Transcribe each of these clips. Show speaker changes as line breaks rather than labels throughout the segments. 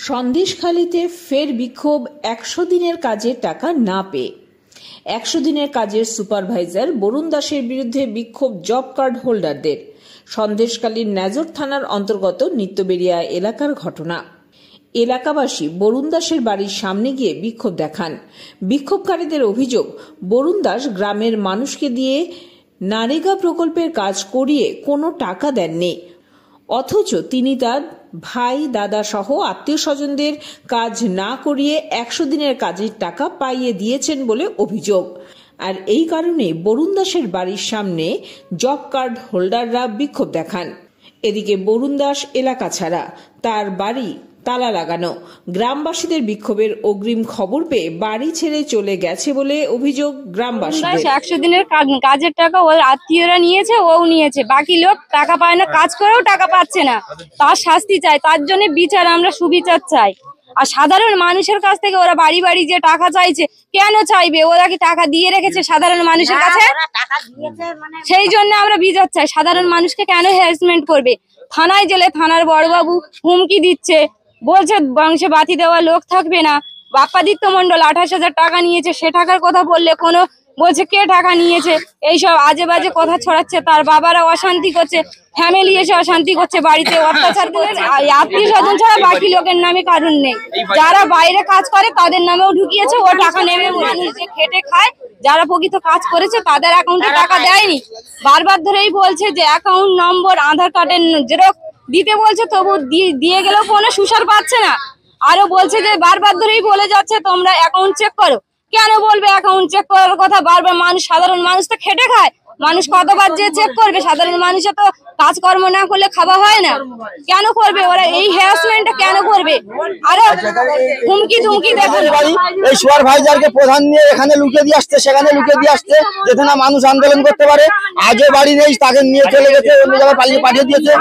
সন্দেশখালীতে ফের বিক্ষোভ ১০০ দিনের কাজের টাকা না পেয়ে। ১০০ দিনের কাজের সুপারভাইজার বরুণ দাসের বিরুদ্ধে বিক্ষোভ জব কার্ড হোল্ডারদের। সন্দেশখালীর ন্যাজর থানার অন্তর্গত নিত্যবেড়িয়া এলাকার ঘটনা। এলাকাবাসী বরুণ দাসের বাড়ির সামনে গিয়ে বিক্ষোভ দেখান। বিক্ষোভকারীদের অভিযোগ, বরুণ দাস গ্রামের মানুষকে দিয়ে নারেগা প্রকল্পের কাজ করিয়ে কোনো টাকা দেননি, অথচ তিনি তার ভাই দাদা সহ আত্মীয় স্বজনদের কাজ না করিয়ে ১০০ দিনের কাজের টাকা পাইয়ে দিয়েছেন বলে অভিযোগ। আর এই কারণে বরুণ দাসের বাড়ির সামনে জব কার্ড হোল্ডাররা বিক্ষোভ দেখান। এদিকে বরুণ দাস এলাকা ছাড়া, তার বাড়ি তালা লাগানো। গ্রামবাসীদের বিক্ষোভের অগ্রিম খবর পেয়ে বাড়ি ছেড়ে চলে গেছে বলে অভিযোগ গ্রামবাসীদের।
১০০ দিনের কাজের টাকা ওর আত্মীয়রা নিয়েছে, ও নিয়েছে, বাকি লোক টাকা পায় না, কাজ করেও টাকা পাচ্ছে না। তার শাস্তি চাই, তার জন্য বিচার, আমরা সুবিচার চাই। আর সাধারণ মানুষের কাছ থেকে ওরা বাড়ি বাড়ি যে টাকা চাইছে, কেন চাইবে? ওরা কি টাকা দিয়ে রেখেছে সাধারণ মানুষের কাছে? সেই জন্য আমরা বিচার চাই। সাধারণ মানুষকে কেন হ্যারাসমেন্ট করবে? থানায় গেলে থানার বড়বাবু হুমকি দিচ্ছে, বলছে বংশে বাতি দেওয়া লোক থাকবে না। বাপ্পাদিত্য মন্ডল ২৮,০০০ টাকা নিয়েছে, সে টাকার কথা বললে কোনো বলছে কে টাকা নিয়েছে, এইসব আজে বাজে কথা ছড়াচ্ছে। তার বাবারা অশান্তি করছে, ফ্যামিলি এসে অশান্তি করছে, বাড়িতে অত্যাচার করছে। আত্মীয় স্বজন ছাড়া বাকি লোকের নামে কারণ নেই। যারা বাইরে কাজ করে তাদের নামেও ঢুকিয়েছে, ও টাকা নেবে। মানুষ যে খেটে খায়, যারা প্রকৃত কাজ করেছে তাদের অ্যাকাউন্টে টাকা দেয়নি। বারবার ধরেই বলছে যে অ্যাকাউন্ট নম্বর, আধার কার্ডের জেরক্স দিতে বলছে, তবু দিয়ে গেলেও কোনো সুসার পাচ্ছে না। আরো বলছে যে বারবার ধরেই বলে যাচ্ছে তোমরা অ্যাকাউন্ট চেক করো। কেন বলবে অ্যাকাউন্ট চেক করার কথা বারবার? মানুষ, সাধারণ মানুষ তো খেটে খায়, মানুষ কতবার যে চেক করবে? সাধারণ মানুষের তো কাজকর্ম না করলে খাওয়া হয় না। কেন করবে ওরা এই হ্যারাসমেন্টটা? কেন করবে? আরো হুমকি ধুমকি দেখুন।
এই সুপারভাইজারকে প্রধান নিয়ে এখানে লুকিয়ে দিয়ে আসছে, সেখানে লুকিয়ে দিয়ে আসছে, যেখানে মানুষ আন্দোলন করতে পারে। আজও বাড়ি নেই, তাকে নিয়ে চলে গেছে, অন্য জায়গায় পাঠিয়ে দিয়েছে।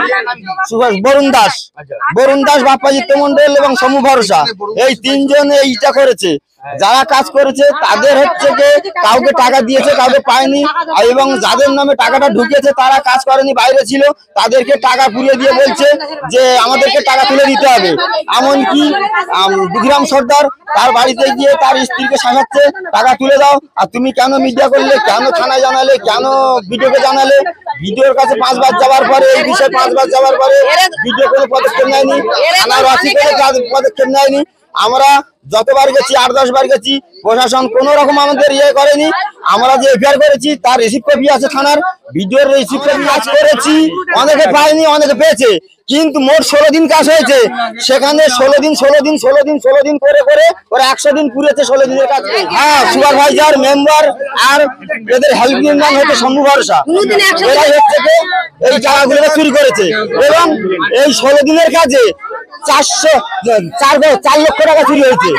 বরুণ দাস, বাপ্পাদিত্য মন্ডল এবং সমু ভরসা, এই তিনজন এইটা করেছে। যারা কাজ করেছে তাদের হচ্ছে যে কাউকে টাকা দিয়েছে, কাউকে পায়নি, এবং যাদের নামে টাকাটা ঢুকেছে তারা কাজ করেনি, বাইরে ছিল, তাদেরকে টাকা পুড়িয়ে দিয়ে বলছে যে আমাদেরকে টাকা তুলে দিতে হবে। এমনকি বিক্রম সর্দার তার বাড়িতে গিয়ে তার স্ত্রীকে শাসাচ্ছে, টাকা তুলে দাও। আর তুমি কেন মিডিয়া করলে, কেন থানায় জানালে, কেন ভিডিওকে জানালে? ভিডিওর কাছে 5 বার যাওয়ার পরে, এই বিষয়ে 5 বার যাওয়ার পরে ভিডিও কোনো পদক্ষেপ নেয়নি, থানার ওসি কোনো পদক্ষেপ নেয়নি। আমরা যতবার গেছি, 8-10 বার গেছি, প্রশাসন কোন রকম আমাদের করেনি। আমরা যে এফআইআর করেছি তার রিসিভ কপি আছে থানার, ভিডিওর রিসিভ কপি কাজ করেছি, অনেকে পায়নি, অনেকে পেয়েছে, কিন্তু মোট 16 দিন কাজ হয়েছে। সেখানে 16 দিন করে করে ওরা 100 দিন পুরেছে 16 দিনের কাজ। হ্যাঁ, সুপারভাইজার, মেম্বার আর এদের হেল্পিং ম্যান হচ্ছে সমু ভরসা, এরাই হচ্ছে এই টাকাগুলো চুরি করেছে। এবং এই 16 দিনের কাজে 4 লক্ষ টাকা চুরি হয়েছে।